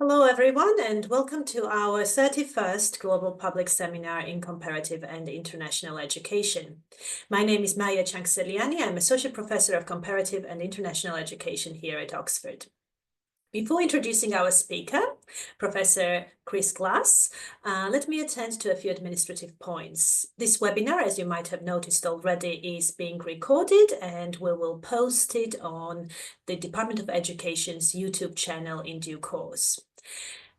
Hello, everyone, and welcome to our 31st Global Public Seminar in Comparative and International Education. My name is Maya Changseliani. I'm Associate Professor of Comparative and International Education here at Oxford. Before introducing our speaker, Professor Chris Glass, let me attend to a few administrative points. This webinar, as you might have noticed already, is being recorded and we will post it on the Department of Education's YouTube channel in due course.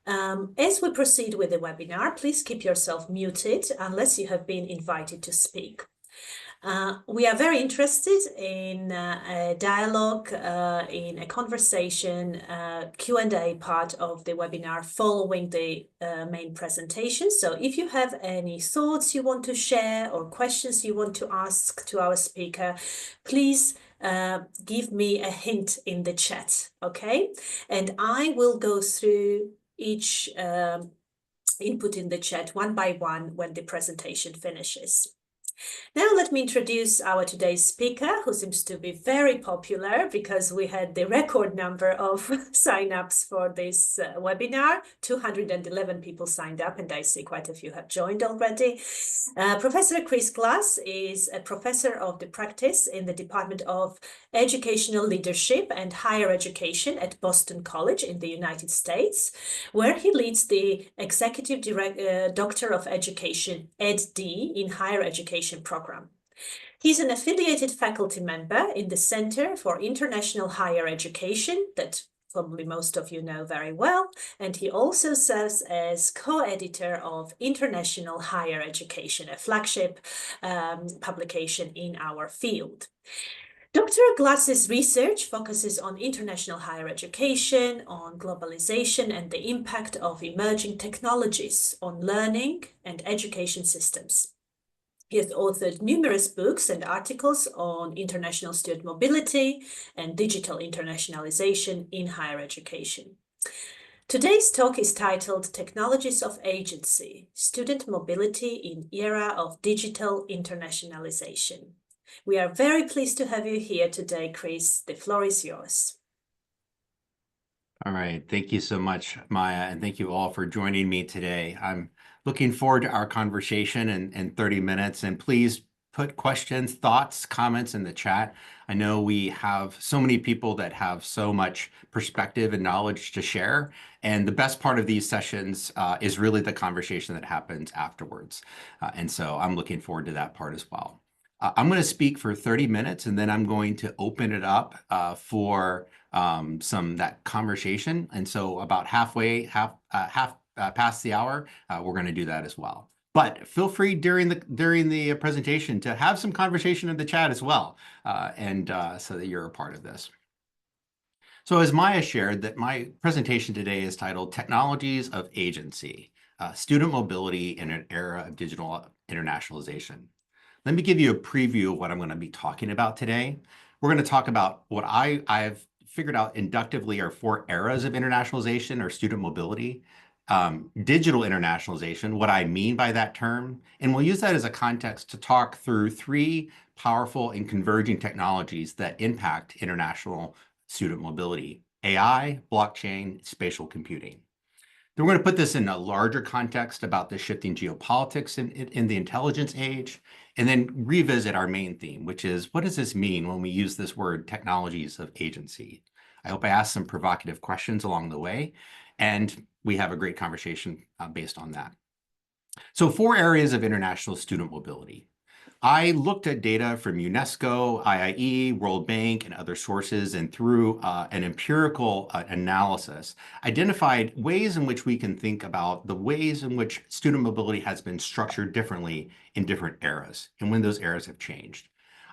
As we proceed with the webinar, please keep yourself muted unless you have been invited to speak. We are very interested in a dialogue, in a conversation, Q&A part of the webinar following the main presentation. So if you have any thoughts you want to share or questions you want to ask to our speaker, please give me a hint in the chat, okay? And I will go through each input in the chat one by one when the presentation finishes. Now let me introduce our today's speaker, who seems to be very popular because we had the record number of sign-ups for this webinar. 211 people signed up, and I see quite a few have joined already. Professor Chris Glass is a professor of the practice in the Department of Educational Leadership and Higher Education at Boston College in the United States, where he leads the Executive Doctor of Education, EdD, in Higher Education program. He's an affiliated faculty member in the Center for International Higher Education that probably most of you know very well, and he also serves as co-editor of International Higher Education, a flagship publication in our field. Dr. Glass's research focuses on international higher education, on globalization, and the impact of emerging technologies on learning and education systems. He has authored numerous books and articles on international student mobility and digital internationalization in higher education. Today's talk is titled Technologies of Agency, Student Mobility in Era of Digital Internationalization. We are very pleased to have you here today, Chris. The floor is yours. All right. Thank you so much, Maya, and thank you all for joining me today. I'm looking forward to our conversation in 30 minutes, and please put questions, thoughts, comments in the chat. I know we have so many people that have so much perspective and knowledge to share, and the best part of these sessions is really the conversation that happens afterwards. And so I'm looking forward to that part as well. I'm going to speak for 30 minutes, and then I'm going to open it up for that conversation. And so about half past the hour, we're going to do that as well. But feel free during the presentation to have some conversation in the chat as well, so that you're a part of this. So as Maya shared, that my presentation today is titled Technologies of Agency, Student Mobility in an Era of Digital Internationalization. Let me give you a preview of what I'm going to be talking about today. We're going to talk about what I've figured out inductively are 4 eras of internationalization or student mobility, digital internationalization, what I mean by that term, and we'll use that as a context to talk through 3 powerful and converging technologies that impact international student mobility: AI, blockchain, spatial computing. Then we're going to put this in a larger context about the shifting geopolitics in the intelligence age, and then revisit our main theme, which is, what does this mean when we use this word technologies of agency? I hope I asked some provocative questions along the way, and we have a great conversation based on that. So 4 areas of international student mobility. I looked at data from UNESCO, CIE, World Bank, and other sources, and through an empirical analysis, identified ways in which we can think about the ways in which student mobility has been structured differently in different eras, and when those eras have changed.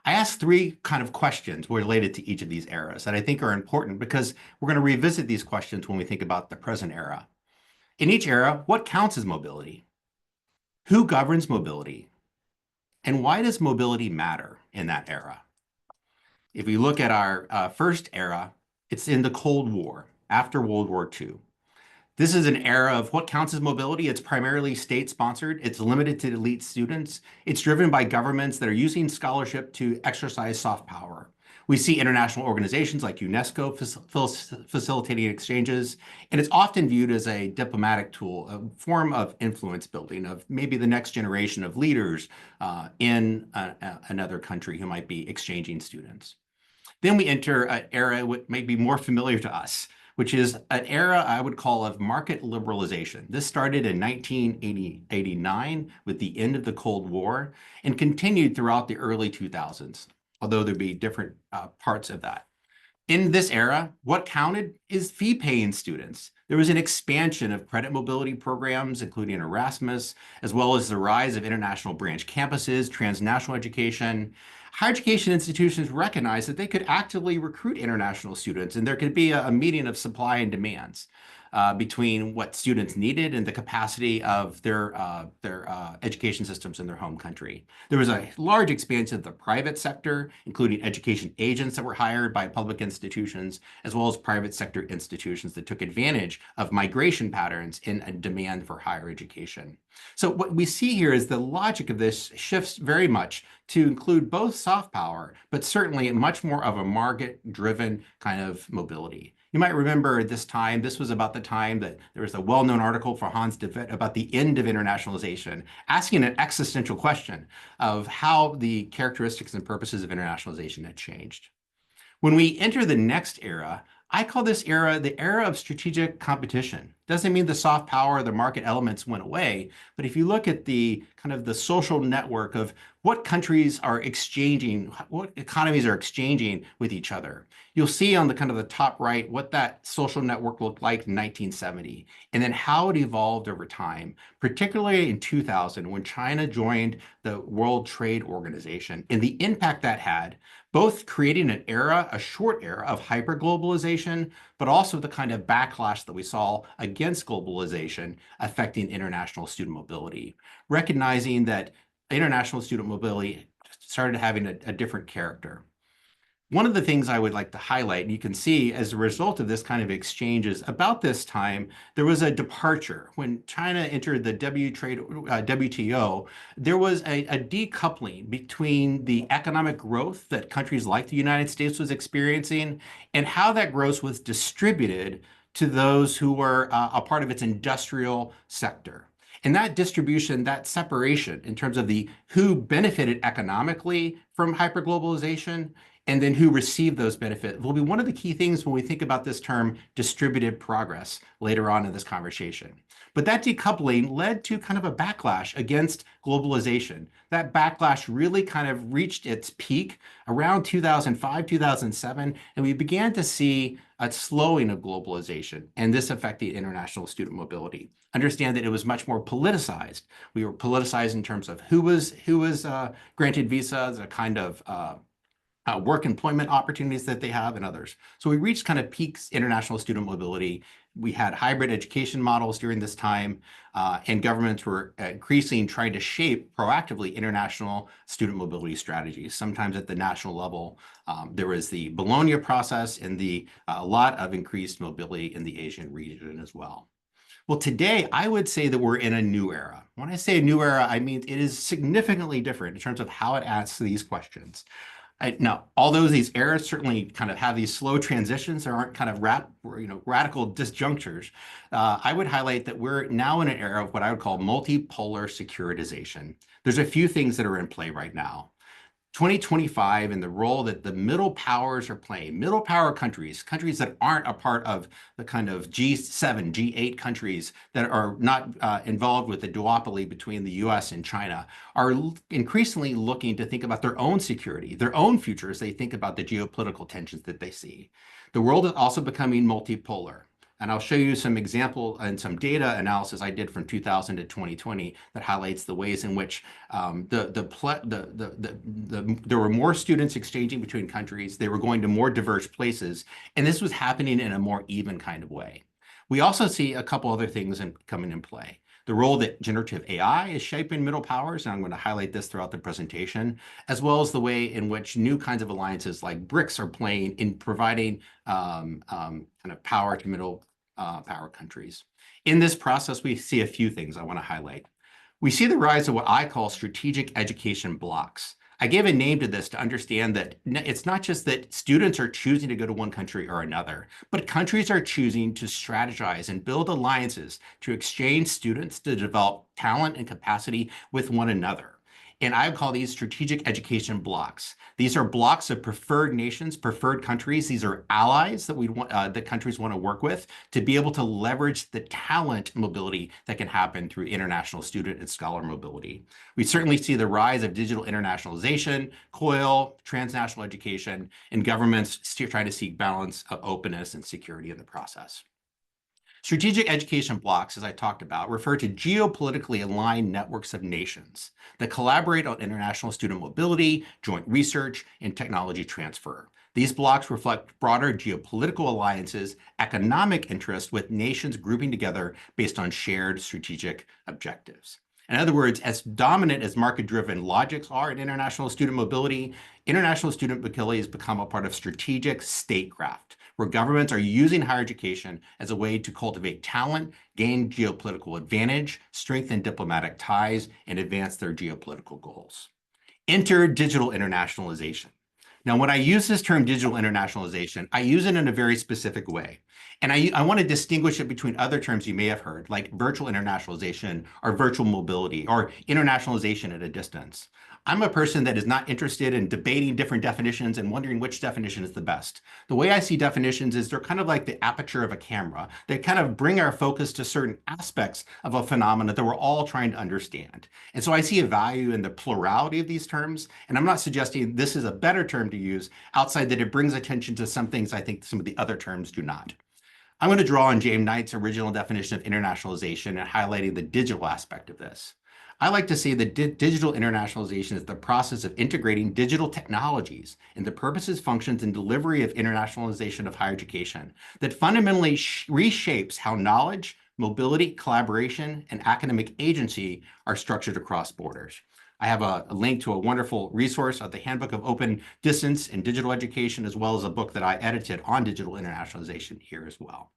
I asked 3 kind of questions related to each of these eras that I think are important because we're going to revisit these questions when we think about the present era. In each era, what counts as mobility? Who governs mobility? And why does mobility matter in that era? If we look at our first era, it's in the Cold War, after World War II. This is an era of what counts as mobility. It's primarily state-sponsored. It's limited to elite students. It's driven by governments that are using scholarship to exercise soft power. We see international organizations like UNESCO facilitating exchanges, and it's often viewed as a diplomatic tool, a form of influence building of maybe the next generation of leaders in another country who might be exchanging students. Then we enter an era what may be more familiar to us, which is an era I would call of market liberalization. This started in 1989 with the end of the Cold War and continued throughout the early 2000s, although there'd be different parts of that. In this era, what counted is fee-paying students. There was an expansion of credit mobility programs, including Erasmus, as well as the rise of international branch campuses, transnational education. Higher education institutions recognized that they could actively recruit international students, and there could be a meeting of supply and demands between what students needed and the capacity of their education systems in their home country. There was a large expansion of the private sector, including education agents that were hired by public institutions, as well as private sector institutions that took advantage of migration patterns in a demand for higher education. So what we see here is the logic of this shifts very much to include both soft power, but certainly much more of a market-driven kind of mobility. You might remember at this time, this was about the time that there was a well-known article for Hans de Vet about the end of internationalization, asking an existential question of how the characteristics and purposes of internationalization had changed. When we enter the next era, I call this era the era of strategic competition. Doesn't mean the soft power, the market elements went away, but if you look at the kind of the social network of what countries are exchanging, what economies are exchanging with each other, you'll see on the kind of the top right what that social network looked like in 1970, and then how it evolved over time, particularly in 2000 when China joined the World Trade Organization and the impact that had, both creating an era, a short era of hyperglobalization, but also the kind of backlash that we saw against globalization affecting international student mobility, recognizing that international student mobility started having a different character. One of the things I would like to highlight, and you can see as a result of this kind of exchanges, about this time, there was a departure. When China entered the WTO, there was a decoupling between the economic growth that countries like the United States was experiencing and how that growth was distributed to those who were a part of its industrial sector. And that distribution, that separation in terms of the who benefited economically from hyperglobalization and then who received those benefits will be one of the key things when we think about this term distributed progress later on in this conversation. But that decoupling led to kind of a backlash against globalization. That backlash really kind of reached its peak around 2005, 2007, and we began to see a slowing of globalization, and this affected international student mobility. Understand that it was much more politicized. We were politicized in terms of who was granted visas, a kind of work employment opportunities that they have and others. So we reached kind of peaks international student mobility. We had hybrid education models during this time, and governments were increasingly trying to shape proactively international student mobility strategies. Sometimes at the national level, there was the Bologna process and a lot of increased mobility in the Asian region as well. Well, today, I would say that we're in a new era. When I say a new era, I mean it is significantly different in terms of how it asks these questions. Now, although these eras certainly kind of have these slow transitions, there aren't kind of radical disjunctures, I would highlight that we're now in an era of what I would call multipolar securitization. There's a few things that are in play right now. 2025 and the role that the middle powers are playing, middle power countries, countries that aren't a part of the kind of G7, G8 countries that are not involved with the duopoly between the US and China, are increasingly looking to think about their own security, their own future as they think about the geopolitical tensions that they see. The world is also becoming multipolar. And I'll show you some example and some data analysis I did from 2000 to 2020 that highlights the ways in which there were more students exchanging between countries. They were going to more diverse places, and this was happening in a more even kind of way. We also see a couple other things coming in play. The role that generative AI is shaping middle powers, and I'm going to highlight this throughout the presentation, as well as the way in which new kinds of alliances like BRICS are playing in providing kind of power to middle power countries. In this process, we see a few things I want to highlight. We see the rise of what I call strategic education blocks. I gave a name to this to understand that it's not just that students are choosing to go to one country or another, but countries are choosing to strategize and build alliances to exchange students to develop talent and capacity with one another. And I call these strategic education blocks. These are blocks of preferred nations, preferred countries. These are allies that we want that countries want to work with to be able to leverage the talent mobility that can happen through international student and scholar mobility. We certainly see the rise of digital internationalization, COIL, transnational education, and governments trying to seek balance of openness and security in the process. Strategic education blocks, as I talked about, refer to geopolitically aligned networks of nations that collaborate on international student mobility, joint research, and technology transfer. These blocks reflect broader geopolitical alliances, economic interests with nations grouping together based on shared strategic objectives. In other words, as dominant as market-driven logics are in international student mobility has become a part of strategic statecraft, where governments are using higher education as a way to cultivate talent, gain geopolitical advantage, strengthen diplomatic ties, and advance their geopolitical goals. Enter digital internationalization. Now, when I use this term digital internationalization, I use it in a very specific way. And I want to distinguish it between other terms you may have heard, like virtual internationalization or virtual mobility or internationalization at a distance. I'm a person that is not interested in debating different definitions and wondering which definition is the best. The way I see definitions is they're kind of like the aperture of a camera. They kind of bring our focus to certain aspects of a phenomenon that we're all trying to understand. And so I see a value in the plurality of these terms, and I'm not suggesting this is a better term to use outside that it brings attention to some things I think some of the other terms do not. I'm going to draw on James Knight's original definition of internationalization and highlighting the digital aspect of this. I like to say that digital internationalization is the process of integrating digital technologies in the purposes, functions, and delivery of internationalization of higher education that fundamentally reshapes how knowledge, mobility, collaboration, and academic agency are structured across borders. I have a link to a wonderful resource of the Handbook of Open Distance and Digital Education, as well as a book that I edited on digital internationalization here as well.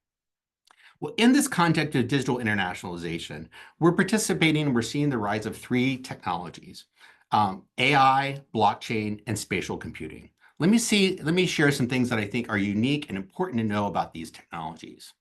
Well, in this context of digital internationalization, we're participating and we're seeing the rise of three technologies, AI, blockchain, and spatial computing. Let me share some things that I think are unique and important to know about these technologies.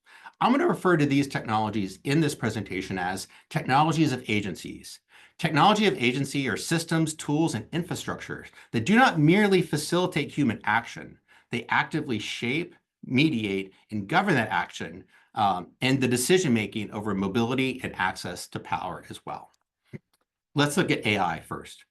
I'm going to refer to these technologies in this presentation as technologies of agencies. Technology of agency are systems, tools, and infrastructures that do not merely facilitate human action. They actively shape, mediate, and govern that action and the decision-making over mobility and access to power as well. Let's look at AI first.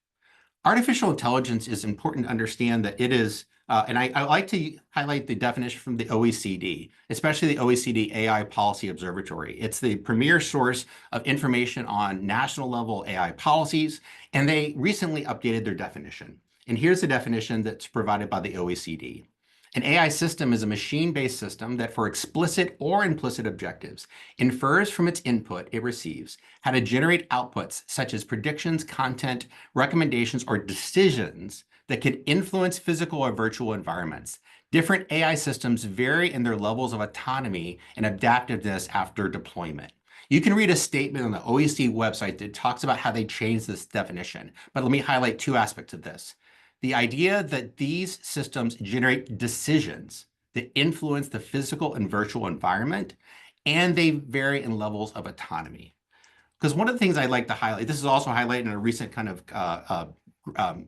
Artificial intelligence is important to understand that it is, and I like to highlight the definition from the OECD, especially the OECD AI Policy Observatory. It's the premier source of information on national level AI policies, and they recently updated their definition. And here's the definition that's provided by the OECD. An AI system is a machine-based system that, for explicit or implicit objectives, infers from its input it receives how to generate outputs such as predictions, content, recommendations, or decisions that can influence physical or virtual environments. Different AI systems vary in their levels of autonomy and adaptiveness after deployment. You can read a statement on the OECD website that talks about how they changed this definition, but let me highlight two aspects of this. The idea that these systems generate decisions that influence the physical and virtual environment, and they vary in levels of autonomy. Because one of the things I'd like to highlight, this is also highlighted in a recent kind of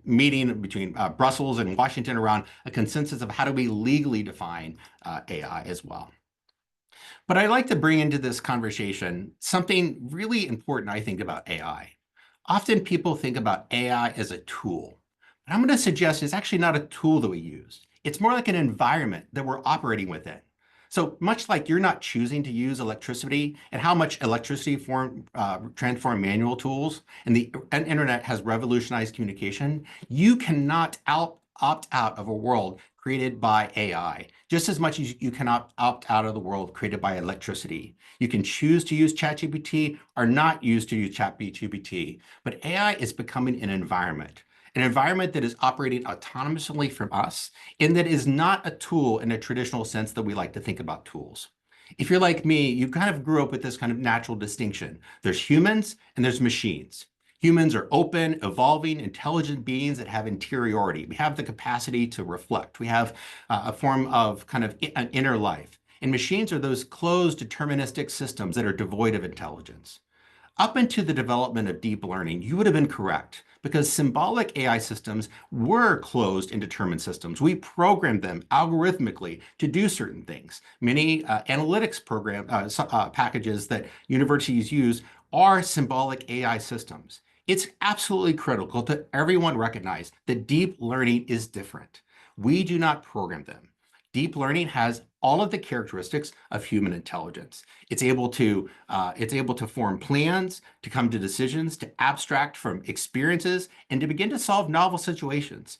meeting between Brussels and Washington around a consensus of how do we legally define AI as well. But I'd like to bring into this conversation something really important, I think, about AI. Often people think about AI as a tool. But I'm going to suggest it's actually not a tool that we use. It's more like an environment that we're operating within. So much like you're not choosing to use electricity and how much electricity transform manual tools, and the internet has revolutionized communication, you cannot opt out of a world created by AI, just as much as you cannot opt out of the world created by electricity. You can choose to use ChatGPT or not use to use ChatGPT, but AI is becoming an environment that is operating autonomously from us and that is not a tool in a traditional sense that we like to think about tools. If you're like me, you kind of grew up with this kind of natural distinction. There's humans and there's machines. Humans are open, evolving, intelligent beings that have interiority. We have the capacity to reflect. We have a form of kind of an inner life. And machines are those closed, deterministic systems that are devoid of intelligence. Up into the development of deep learning, you would have been correct because symbolic AI systems were closed and determined systems. We programmed them algorithmically to do certain things. Many analytics packages that universities use are symbolic AI systems. It's absolutely critical that everyone recognize that deep learning is different. We do not program them. Deep learning has all of the characteristics of human intelligence. It's able to form plans, to come to decisions, to abstract from experiences, and to begin to solve novel situations.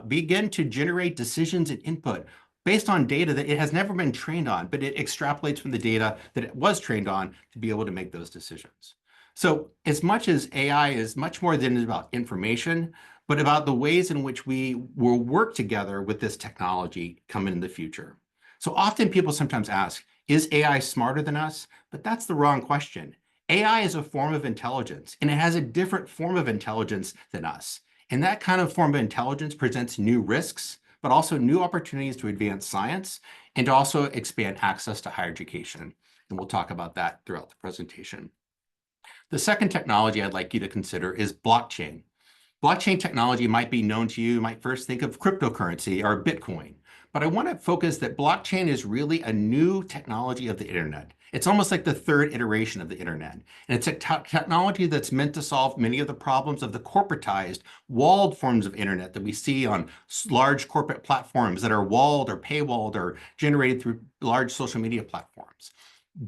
Begin to generate decisions and input based on data that it has never been trained on, but it extrapolates from the data that it was trained on to be able to make those decisions. So as much as AI is much more than about information, but about the ways in which we will work together with this technology coming in the future. So often people sometimes ask, is AI smarter than us? But that's the wrong question. AI is a form of intelligence, and it has a different form of intelligence than us. And that kind of form of intelligence presents new risks, but also new opportunities to advance science and to also expand access to higher education. And we'll talk about that throughout the presentation. The second technology I'd like you to consider is blockchain. Blockchain technology might be known to you. You might first think of cryptocurrency or Bitcoin. But I want to focus that blockchain is really a new technology of the internet. It's almost like the third iteration of the internet. And it's a technology that's meant to solve many of the problems of the corporatized, walled forms of internet that we see on large corporate platforms that are walled or paywalled or generated through large social media platforms.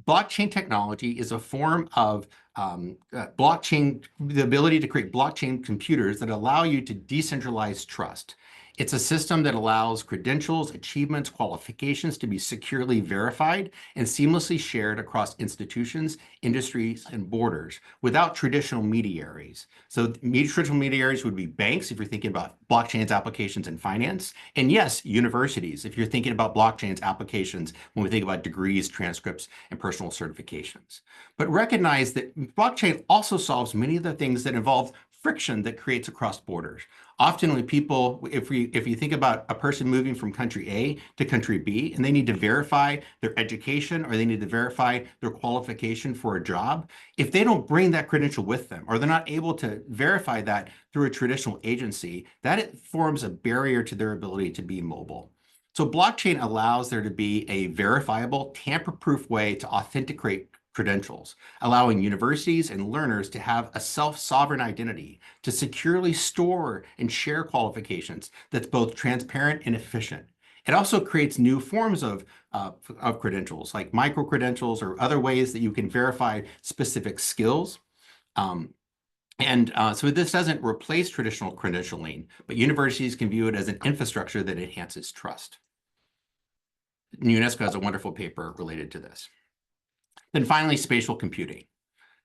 Blockchain technology is a form of blockchain, the ability to create blockchain computers that allow you to decentralize trust. It's a system that allows credentials, achievements, qualifications to be securely verified and seamlessly shared across institutions, industries, and borders without traditional mediaries. So traditional mediaries would be banks, if you're thinking about blockchain's applications in finance, and yes, universities, if you're thinking about blockchain's applications when we think about degrees, transcripts, and personal certifications. But recognize that blockchain also solves many of the things that involve friction that creates across borders. Often when people, if you think about a person moving from country A to country B, and they need to verify their education or they need to verify their qualification for a job, if they don't bring that credential with them, or they're not able to verify that through a traditional agency, that forms a barrier to their ability to be mobile. So blockchain allows there to be a verifiable, tamper-proof way to authenticate credentials, allowing universities and learners to have a self-sovereign identity, to securely store and share qualifications that's both transparent and efficient. It also creates new forms of credentials, like micro-credentials or other ways that you can verify specific skills. So this doesn't replace traditional credentialing, but universities can view it as an infrastructure that enhances trust. UNESCO has a wonderful paper related to this. Then finally, spatial computing.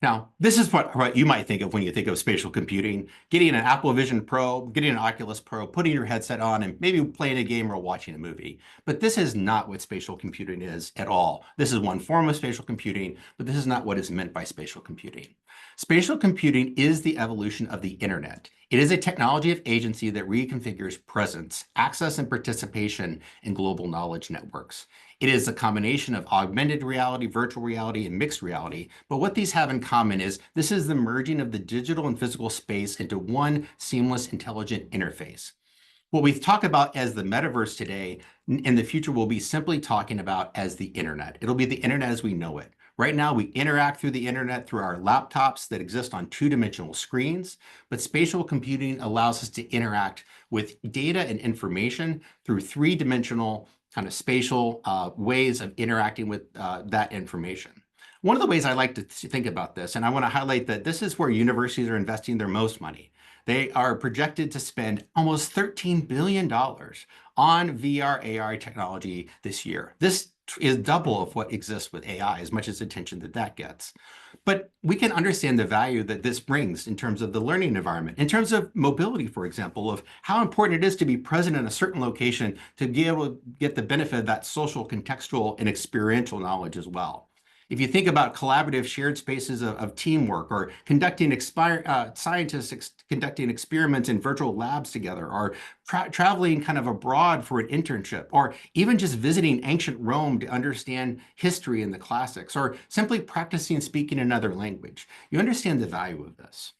Now, this is what you might think of when you think of spatial computing, getting an Apple Vision Pro, getting an Oculus Pro, putting your headset on, and maybe playing a game or watching a movie. But this is not what spatial computing is at all. This is one form of spatial computing, but this is not what is meant by spatial computing. Spatial computing is the evolution of the internet. It is a technology of agency that reconfigures presence, access, and participation in global knowledge networks. It is a combination of augmented reality, virtual reality, and mixed reality. But what these have in common is this is the merging of the digital and physical space into one seamless, intelligent interface. What we talk about as the metaverse today, in the future, we'll be simply talking about as the internet. It'll be the internet as we know it. Right now, we interact through the internet through our laptops that exist on two-dimensional screens, but spatial computing allows us to interact with data and information through three-dimensional kind of spatial ways of interacting with that information. One of the ways I like to think about this, and I want to highlight that this is where universities are investing their most money. They are projected to spend almost $13 billion on VR, AR technology this year. This is double of what exists with AI, as much as attention that gets. But we can understand the value that this brings in terms of the learning environment, in terms of mobility, for example, of how important it is to be present in a certain location to be able to get the benefit of that social, contextual, and experiential knowledge as well. If you think about collaborative shared spaces of teamwork, or scientists conducting experiments in virtual labs together, or traveling kind of abroad for an internship, or even just visiting ancient Rome to understand history and the classics, or simply practicing speaking another language, you understand the value of this.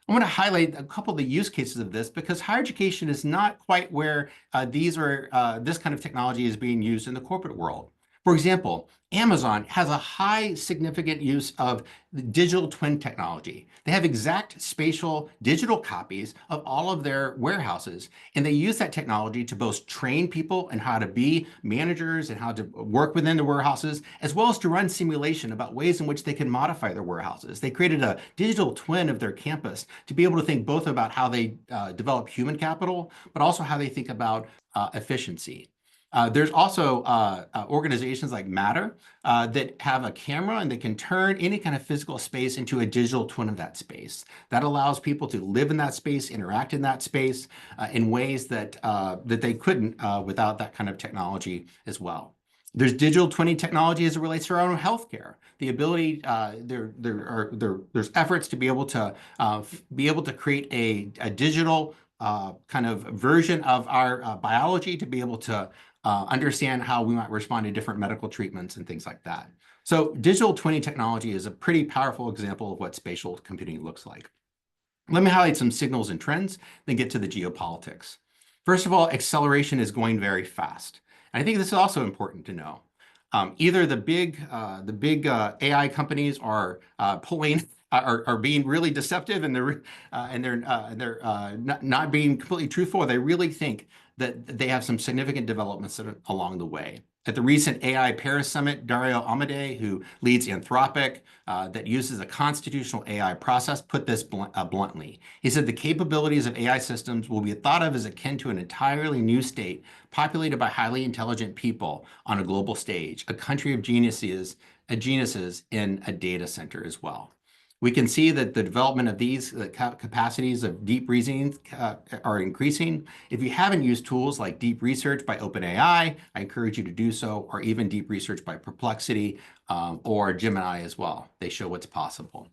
I want to highlight a couple of the use cases of this because higher education is not quite where this kind of technology is being used in the corporate world. For example, Amazon has a high significant use of the digital twin technology. They have exact spatial digital copies of all of their warehouses, and they use that technology to both train people in how to be managers and how to work within the warehouses, as well as to run simulation about ways in which they can modify their warehouses. They created a digital twin of their campus to be able to think both about how they develop human capital, but also how they think about efficiency. There's also organizations like Matter that have a camera and they can turn any kind of physical space into a digital twin of that space. That allows people to live in that space, interact in that space in ways that they couldn't without that kind of technology as well. There's digital twinning technology as it relates to our own healthcare. The ability, there's efforts to be able to create a digital kind of version of our biology to be able to understand how we might respond to different medical treatments and things like that. So digital twinning technology is a pretty powerful example of what spatial computing looks like. Let me highlight some signals and trends, then get to the geopolitics. First of all, acceleration is going very fast. And I think this is also important to know. Either the big AI companies are are being really deceptive and they're not being completely truthful, or they really think that they have some significant developments along the way. At the recent AI Paris Summit, Dario Amodei, who leads Anthropic, that uses a constitutional AI process, put this bluntly. He said the capabilities of AI systems will be thought of as akin to an entirely new state populated by highly intelligent people on a global stage, a country of geniuses in a data center as well. We can see that the development of these capacities of deep reasoning are increasing. If you haven't used tools like deep research by OpenAI, I encourage you to do so, or even deep research by Perplexity or Gemini as well. They show what's possible.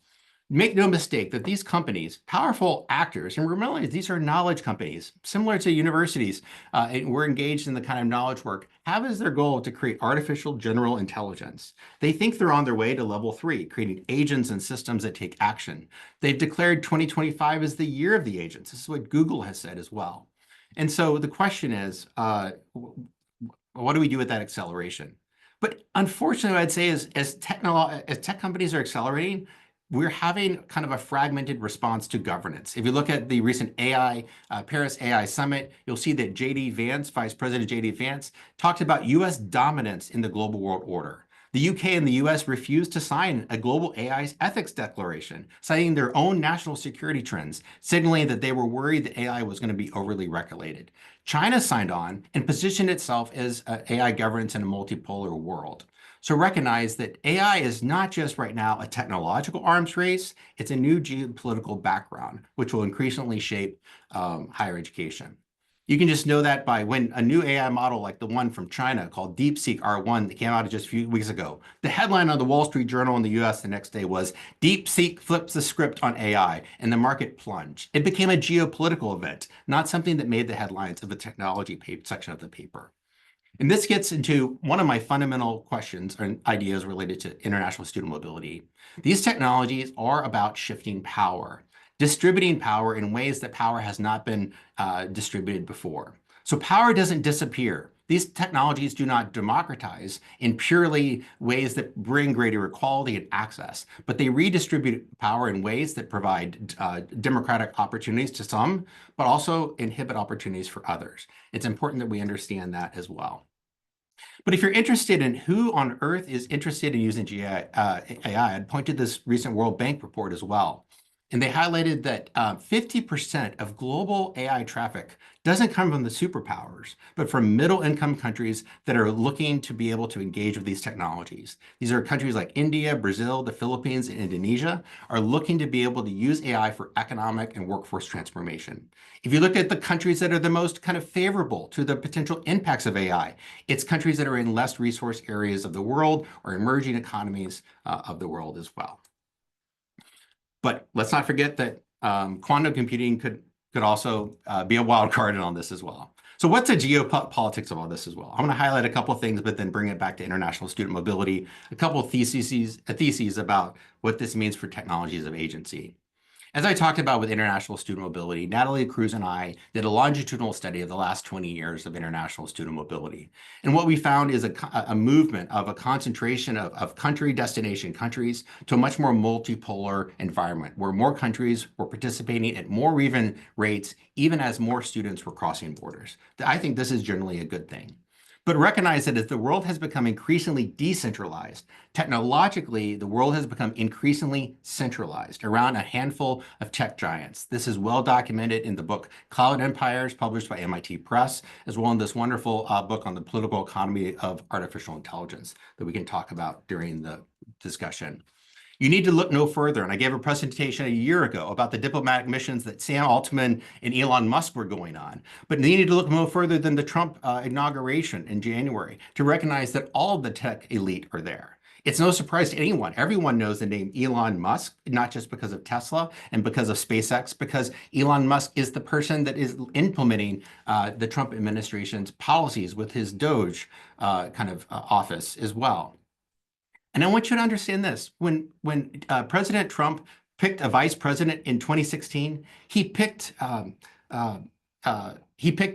Make no mistake that these companies, powerful actors, and remember, these are knowledge companies, similar to universities, and we're engaged in the kind of knowledge work, have as their goal to create artificial general intelligence. They think they're on their way to level 3, creating agents and systems that take action. They've declared 2025 as the year of the agents. This is what Google has said as well. And so the question is, what do we do with that acceleration? But unfortunately, I'd say as tech companies are accelerating, we're having kind of a fragmented response to governance. If you look at the recent Paris AI Summit, you'll see that J.D. Vance, Vice President J.D. Vance, talked about U.S. dominance in the global world order. The UK and the US refused to sign a global AI ethics declaration, citing their own national security trends, signaling that they were worried that AI was going to be overly regulated. China signed on and positioned itself as AI governance in a multipolar world. So recognize that AI is not just right now a technological arms race, it's a new geopolitical background, which will increasingly shape higher education. You can just know that by when a new AI model like the one from China called DeepSeek R1 that came out just a few weeks ago, the headline on the Wall Street Journal in the US the next day was, DeepSeek flips the script on AI, and the market plunged. It became a geopolitical event, not something that made the headlines of the technology section of the paper. And this gets into one of my fundamental questions and ideas related to international student mobility. These technologies are about shifting power, distributing power in ways that power has not been distributed before. So power doesn't disappear. These technologies do not democratize in purely ways that bring greater equality and access, but they redistribute power in ways that provide democratic opportunities to some, but also inhibit opportunities for others. It's important that we understand that as well. But if you're interested in who on earth is interested in using AI, I'd point to this recent World Bank report as well. And they highlighted that 50% of global AI traffic doesn't come from the superpowers, but from middle-income countries that are looking to be able to engage with these technologies. These are countries like India, Brazil, the Philippines, and Indonesia are looking to be able to use AI for economic and workforce transformation. If you look at the countries that are the most kind of favorable to the potential impacts of AI, it's countries that are in less resource areas of the world or emerging economies of the world as well. But let's not forget that quantum computing could also be a wild card on this as well. So what's the geopolitics of all this as well? I'm going to highlight a couple of things, but then bring it back to international student mobility, a couple of theses about what this means for technologies of agency. As I talked about with international student mobility, Natalie Cruz and I did a longitudinal study of the last 20 years of international student mobility. And what we found is a movement of a concentration of country destination countries to a much more multipolar environment where more countries were participating at more even rates, even as more students were crossing borders. I think this is generally a good thing. But recognize that as the world has become increasingly decentralized, technologically, the world has become increasingly centralized around a handful of tech giants. This is well documented in the book Cloud Empires, published by MIT Press, as well as this wonderful book on the political economy of artificial intelligence that we can talk about during the discussion. You need to look no further. And I gave a presentation a year ago about the diplomatic missions that Sam Altman and Elon Musk were going on. But you need to look no further than the Trump inauguration in January to recognize that all of the tech elite are there. It's no surprise to anyone. Everyone knows the name Elon Musk, not just because of Tesla and because of SpaceX, because Elon Musk is the person that is implementing the Trump administration's policies with his Doge office as well. And I want you to understand this. When President Trump picked a vice president in 2016, he picked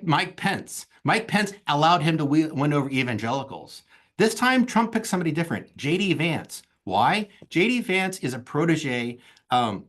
Mike Pence. Mike Pence allowed him to win over evangelicals. This time, Trump picked somebody different, J.D. Vance. Why? J.D. Vance is a protege of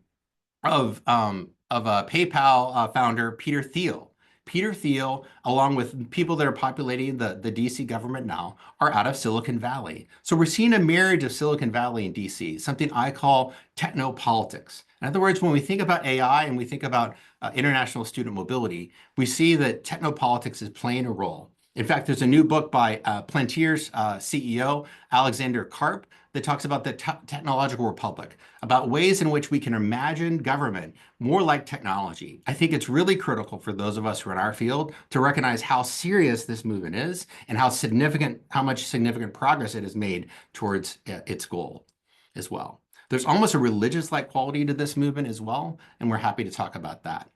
PayPal founder Peter Thiel. Peter Thiel, along with people that are populating the DC government now, are out of Silicon Valley. So we're seeing a marriage of Silicon Valley and DC, something I call technopolitics. In other words, when we think about AI and we think about international student mobility, we see that technopolitics is playing a role. In fact, there's a new book by Palantir's CEO, Alexander Karp, that talks about the technological republic, about ways in which we can imagine government more like technology. I think it's really critical for those of us who are in our field to recognize how serious this movement is and how much significant progress it has made towards its goal as well. There's almost a religious-like quality to this movement as well, and we're happy to talk about that.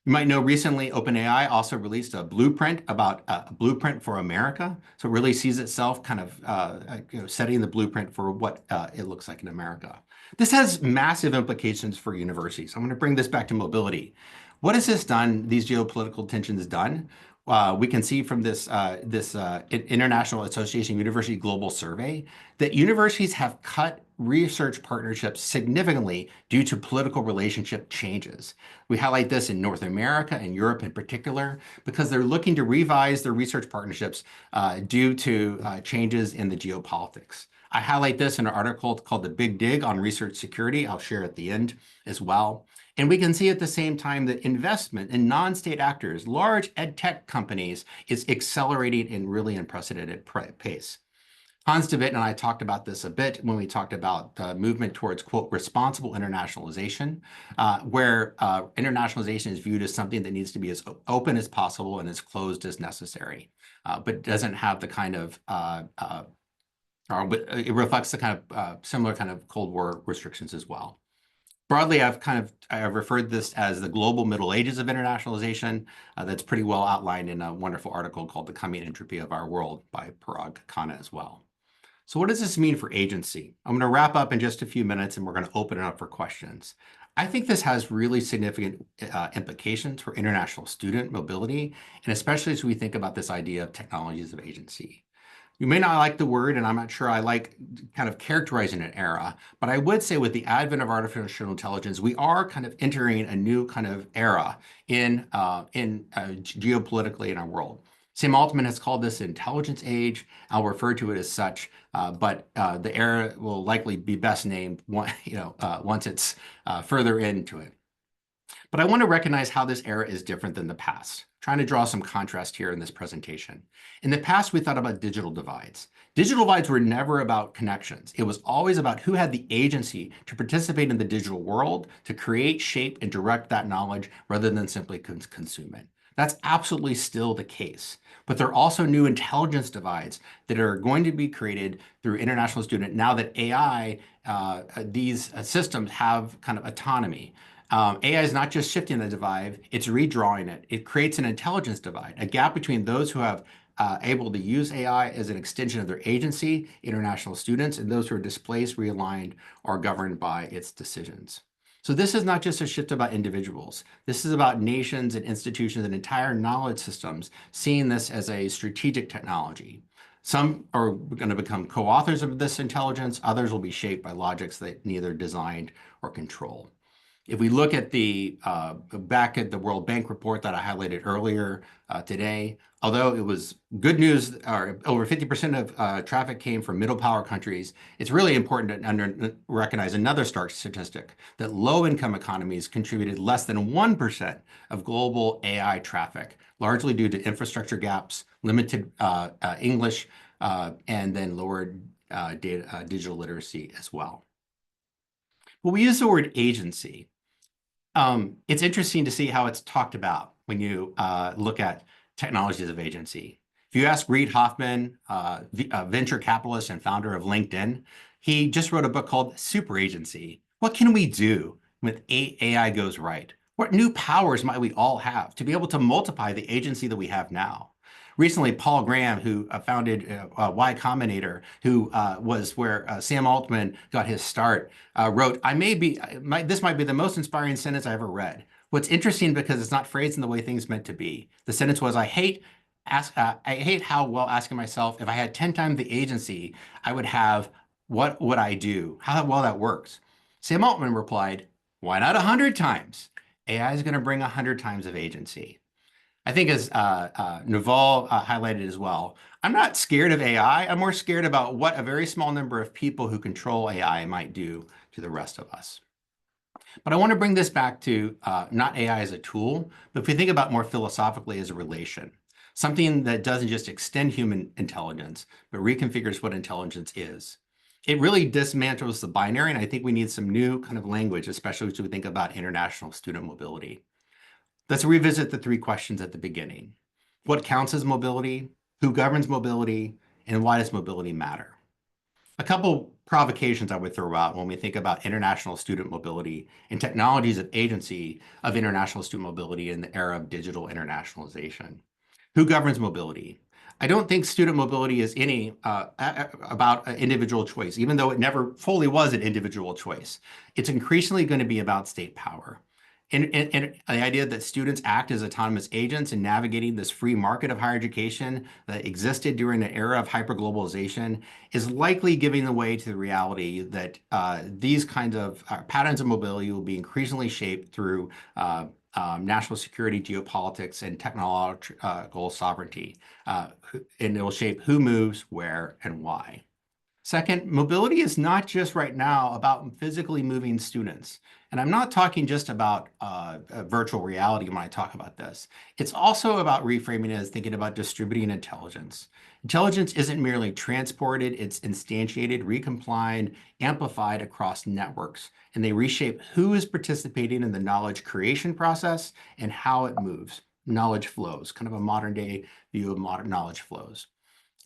You might know recently OpenAI also released a blueprint about a blueprint for America. So it really sees itself kind of setting the blueprint for what it looks like in America. This has massive implications for universities. I'm going to bring this back to mobility. What has this done, these geopolitical tensions done? We can see from this International Association University Global Survey that universities have cut research partnerships significantly due to political relationship changes. We highlight this in North America and Europe in particular, because they're looking to revise their research partnerships due to changes in the geopolitics. I highlight this in an article called The Big Dig on Research Security. I'll share at the end as well. And we can see at the same time that investment in non-state actors, large ed tech companies, is accelerating in really unprecedented pace. Hans de Witt and I talked about this a bit when we talked about the movement towards, quote, responsible internationalization, where internationalization is viewed as something that needs to be as open as possible and as closed as necessary, but doesn't have the kind of, it reflects the kind of similar kind of Cold War restrictions as well. Broadly, I've referred this as the global Middle Ages of internationalization. That's pretty well outlined in a wonderful article called The Coming Entropy of Our World by Parag Khanna as well. So what does this mean for agency? I'm going to wrap up in just a few minutes and we're going to open it up for questions. I think this has really significant implications for international student mobility, and especially as we think about this idea of technologies of agency. You may not like the word, and I'm not sure I like kind of characterizing an era, but I would say with the advent of artificial intelligence, we are kind of entering a new kind of era in geopolitically in our world. Sam Altman has called this intelligence age. I'll refer to it as such, but the era will likely be best named once it's further into it. But I want to recognize how this era is different than the past. Trying to draw some contrast here in this presentation. In the past, we thought about digital divides. Digital divides were never about connections. It was always about who had the agency to participate in the digital world, to create, shape, and direct that knowledge rather than simply consume it. That's absolutely still the case. But there are also new intelligence divides that are going to be created through international student now that AI, these systems have kind of autonomy. AI is not just shifting the divide, it's redrawing it. It creates an intelligence divide, a gap between those who have able to use AI as an extension of their agency, international students, and those who are displaced, realigned, or governed by its decisions. So this is not just a shift about individuals. This is about nations and institutions and entire knowledge systems seeing this as a strategic technology. Some are going to become co-authors of this intelligence. Others will be shaped by logics that neither designed or control. If we look at the back at the World Bank report that I highlighted earlier today, although it was good news, or over 50% of traffic came from middle power countries, it's really important to recognize another stark statistic that low-income economies contributed less than 1% of global AI traffic, largely due to infrastructure gaps, limited English, and then lower digital literacy as well. Well, we use the word agency. It's interesting to see how it's talked about when you look at technologies of agency. If you ask Reid Hoffman, a venture capitalist and founder of LinkedIn, he just wrote a book called Super Agency. What can we do when AI goes right? What new powers might we all have to be able to multiply the agency that we have now? Recently, Paul Graham, who founded Y Combinator, who was where Sam Altman got his start, wrote, this might be the most inspiring sentence I ever read. What's interesting because it's not phrased in the way things meant to be. The sentence was, I hate how well asking myself, if I had 10 times the agency, I would have, what would I do? How well that works. Sam Altman replied, why not 100 times? AI is going to bring 100 times of agency. I think as Naval highlighted as well, I'm not scared of AI. I'm more scared about what a very small number of people who control AI might do to the rest of us. But I want to bring this back to not AI as a tool, but if we think about more philosophically as a relation, something that doesn't just extend human intelligence, but reconfigures what intelligence is. It really dismantles the binary, and I think we need some new kind of language, especially as we think about international student mobility. Let's revisit the three questions at the beginning. What counts as mobility? Who governs mobility? And why does mobility matter? A couple provocations I would throw out when we think about international student mobility and technologies of agency of international student mobility in the era of digital internationalization. Who governs mobility? I don't think student mobility is any about an individual choice, even though it never fully was an individual choice. It's increasingly going to be about state power. And the idea that students act as autonomous agents in navigating this free market of higher education that existed during the era of hyperglobalization is likely giving the way to the reality that these kinds of patterns of mobility will be increasingly shaped through national security, geopolitics, and technological sovereignty. And it will shape who moves, where, and why. Second, mobility is not just right now about physically moving students. And I'm not talking just about virtual reality when I talk about this. It's also about reframing it as thinking about distributing intelligence. Intelligence isn't merely transported, it's instantiated, recomplied, amplified across networks. And they reshape who is participating in the knowledge creation process and how it moves. Knowledge flows, kind of a modern day view of modern knowledge flows.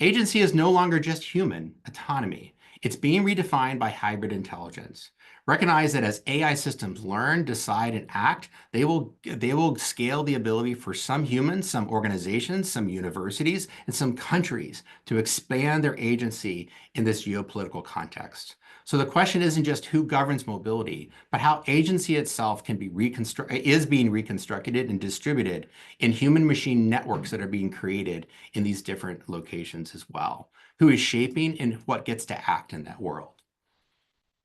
Agency is no longer just human autonomy. It's being redefined by hybrid intelligence. Recognize that as AI systems learn, decide, and act, they will scale the ability for some humans, some organizations, some universities, and some countries to expand their agency in this geopolitical context. So the question isn't just who governs mobility, but how agency itself can be is being reconstructed and distributed in human-machine networks that are being created in these different locations as well. Who is shaping and what gets to act in that world.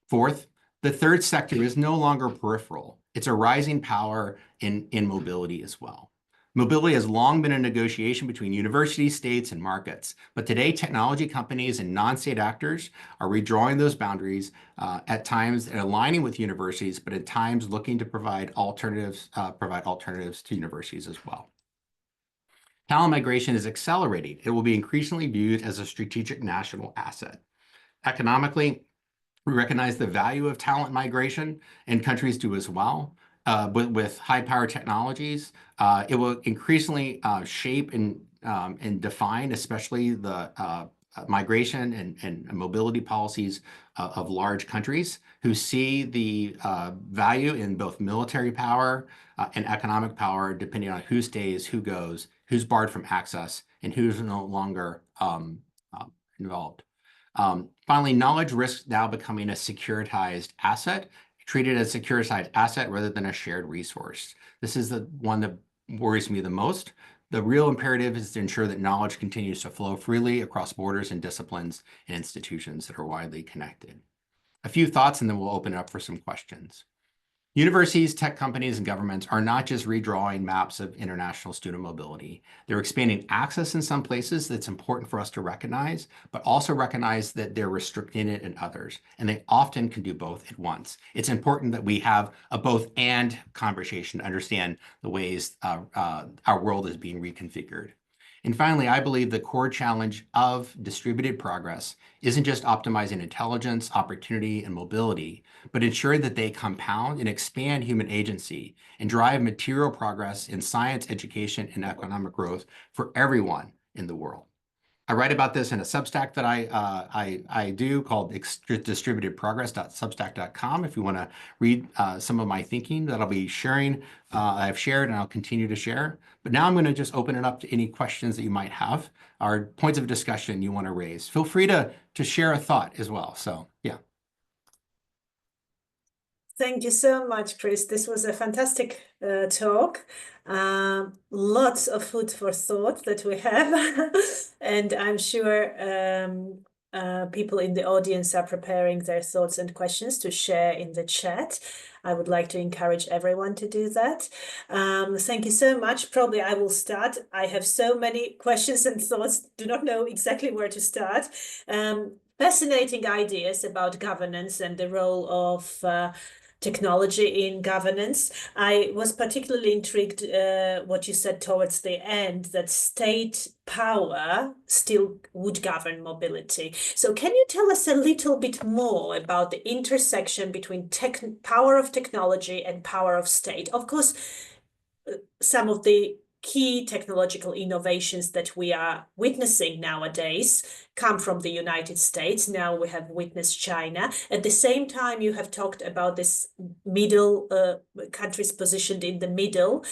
Fourth, the third sector is no longer peripheral. It's a rising power in mobility as well. Mobility has long been a negotiation between universities, states, and markets. But today, technology companies and non-state actors are redrawing those boundaries at times and aligning with universities, but at times looking to provide alternatives to universities as well. Talent migration is accelerating. It will be increasingly viewed as a strategic national asset. Economically, we recognize the value of talent migration, and countries do as well. But with high-power technologies, it will increasingly shape and define, especially the migration and mobility policies of large countries who see the value in both military power and economic power, depending on who stays, who goes, who's barred from access, and who's no longer involved. Finally, knowledge risks now becoming a securitized asset, treated as a securitized asset rather than a shared resource. This is the one that worries me the most. The real imperative is to ensure that knowledge continues to flow freely across borders and disciplines and institutions that are widely connected. A few thoughts, and then we'll open it up for some questions. Universities, tech companies, and governments are not just redrawing maps of international student mobility. They're expanding access in some places that's important for us to recognize, but also recognize that they're restricting it in others, and they often can do both at once. It's important that we have a both and conversation to understand the ways our world is being reconfigured. And finally, I believe the core challenge of distributed progress isn't just optimizing intelligence, opportunity, and mobility, but ensuring that they compound and expand human agency and drive material progress in science, education, and economic growth for everyone in the world. I write about this in a Substack that I do called distributedprogress.substack.com. If you want to read some of my thinking that I'll be sharing, I've shared and I'll continue to share. But now I'm going to just open it up to any questions that you might have or points of discussion you want to raise. Feel free to share a thought as well. So yeah. Thank you so much, Chris. This was a fantastic talk. Lots of food for thought that we have. And I'm sure people in the audience are preparing their thoughts and questions to share in the chat. I would like to encourage everyone to do that. Thank you so much. Probably I will start. I have so many questions and thoughts, do not know exactly where to start. Fascinating ideas about governance and the role of technology in governance. I was particularly intrigued what you said towards the end, that state power still would govern mobility. So can you tell us a little bit more about the intersection between power of technology and power of state? Of course, some of the key technological innovations that we are witnessing nowadays come from the United States. Now we have witnessed China. At the same time, you have talked about this middle countries positioned in the middle.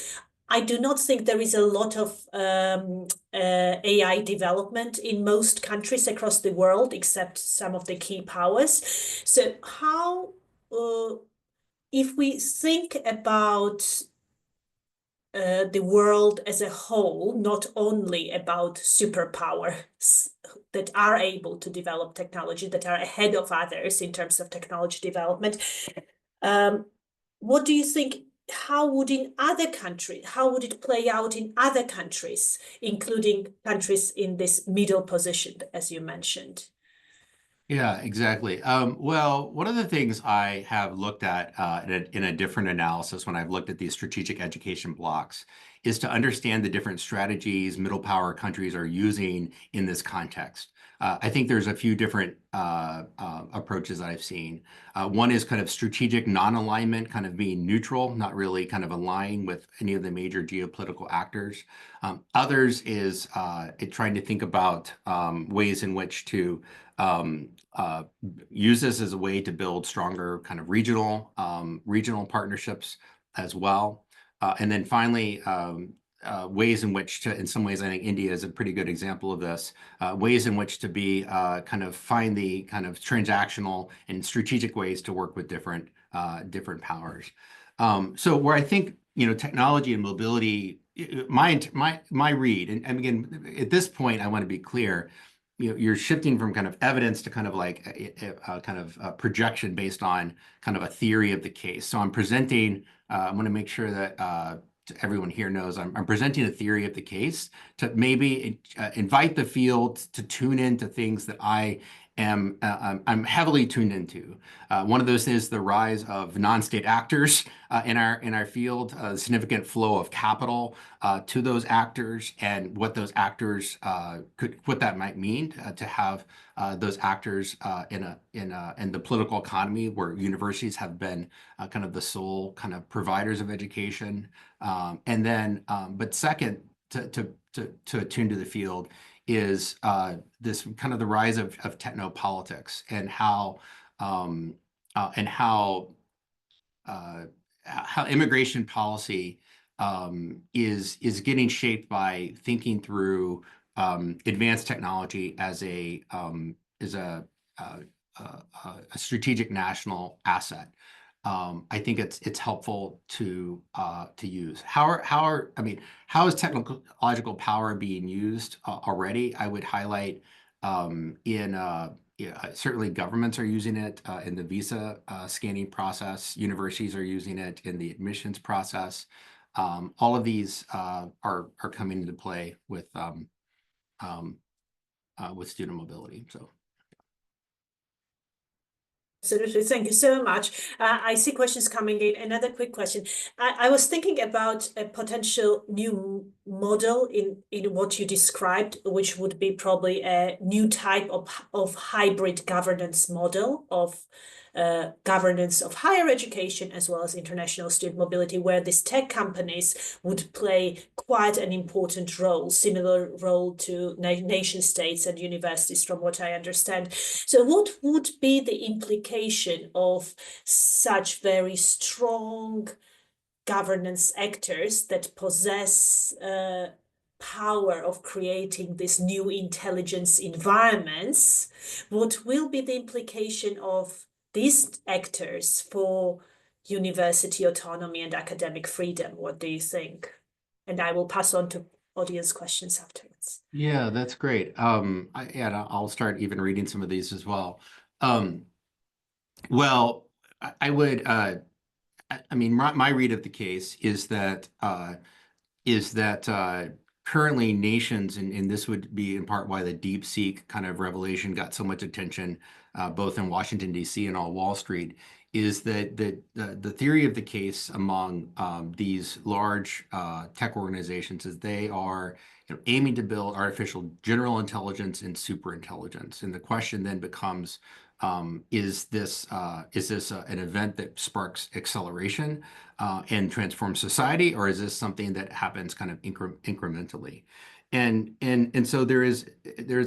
I do not think there is a lot of AI development in most countries across the world, except some of the key powers. So how, if we think about the world as a whole, not only about superpowers that are able to develop technology, that are ahead of others in terms of technology development. What do you think? How would it play out in other countries, including countries in this middle position, as you mentioned? Yeah, exactly. Well, one of the things I have looked at in a different analysis when I've looked at these strategic education blocks is to understand the different strategies middle power countries are using in this context. I think there's a few different approaches that I've seen. One is kind of strategic non-alignment, kind of being neutral, not really kind of aligning with any of the major geopolitical actors. Others is trying to think about ways in which to use this as a way to build stronger kind of regional partnerships as well. And then finally, ways in which to, in some ways, I think India is a pretty good example of this, ways in which to be kind of find the kind of transactional and strategic ways to work with different powers. So where I think, technology and mobility, my read, and again, at this point, I want to be clear, you're shifting from kind of evidence to kind of like a kind of a projection based on kind of a theory of the case. So I'm presenting, I want to make sure that everyone here knows, I'm presenting a theory of the case to maybe invite the field to tune into things that I'm heavily tuned into. One of those is the rise of non-state actors in our field, a significant flow of capital to those actors, and what those actors what that might mean to have those actors in the political economy where universities have been kind of the sole kind of providers of education. But second, to attune to the field is this kind of the rise of technopolitics and um, and how immigration policy is getting shaped by thinking through advanced technology as uh, a strategic national asset. I think it's helpful to use. How is technological power being used already? I would highlight in yeah, certainly governments are using it in the visa scanning process. Universities are using it in the admissions process. All of these are coming into play um, with student mobility. So. Absolutely. Thank you so much. I see questions coming in. Another quick question. I was thinking about a potential new model in what you described, which would be probably a new type of hybrid governance model of governance of higher education as well as international student mobility, where these tech companies would play quite an important role, similar role to nation states and universities, from what I understand. So what would be the implication of such very strong governance actors that possess power of creating these new intelligence environments? What will be the implication of these actors for university autonomy and academic freedom? What do you think? And I will pass on to audience questions afterwards. Yeah, that's great. And I'll start even reading some of these as well. Um, well, I would, I mean, my read of the case is that currently nations, and this would be in part why the DeepSeek kind of revelation got so much attention, both in Washington, D.C. and on Wall Street, is that the theory of the case among these large tech organizations is they are aiming to build artificial general intelligence and super intelligence. And the question then becomes, is this an event that sparks acceleration and transforms society, or is this something that happens kind of incrementally? And so there's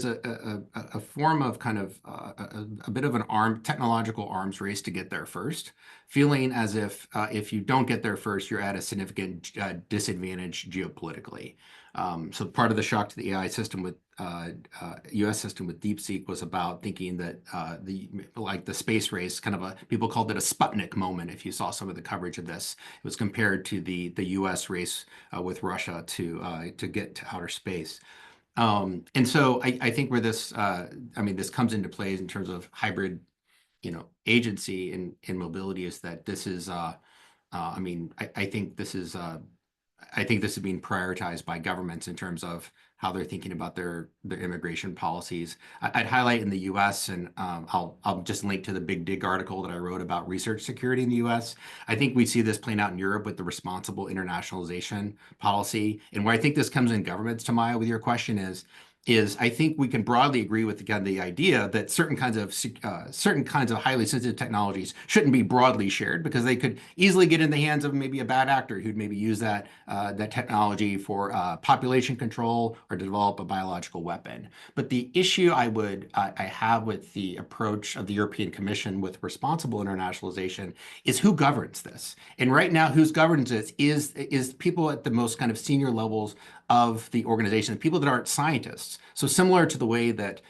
a form of kind of a bit of an technological arms race to get there first, feeling as if you don't get there first, you're at a significant disadvantage geopolitically. So part of the shock to the AI system with U.S. system with DeepSeek was about thinking that the space race, people called it a Sputnik moment. If you saw some of the coverage of this, it was compared to the U.S. race with Russia to get to outer space. And so I think where this this comes into play in terms of hybrid, agency and mobility is that this is I think this is being prioritized by governments in terms of how they're thinking about their immigration policies. I'd highlight in the U.S., and I'll just link to the Big Dig article that I wrote about research security in the U.S. I think we see this playing out in Europe with the responsible internationalization policy. And where I think this comes in governments, Tamaya, with your question is I think we can broadly agree with the idea that certain kinds of highly sensitive technologies shouldn't be broadly shared because they could easily get in the hands of maybe a bad actor who'd maybe use that technology for population control or to develop a biological weapon. But the issue I have with the approach of the European Commission with responsible internationalization is who governs this. And right now, who's governs this is people at the most kind of senior levels of the organization, people that aren't scientists. So similar to the way that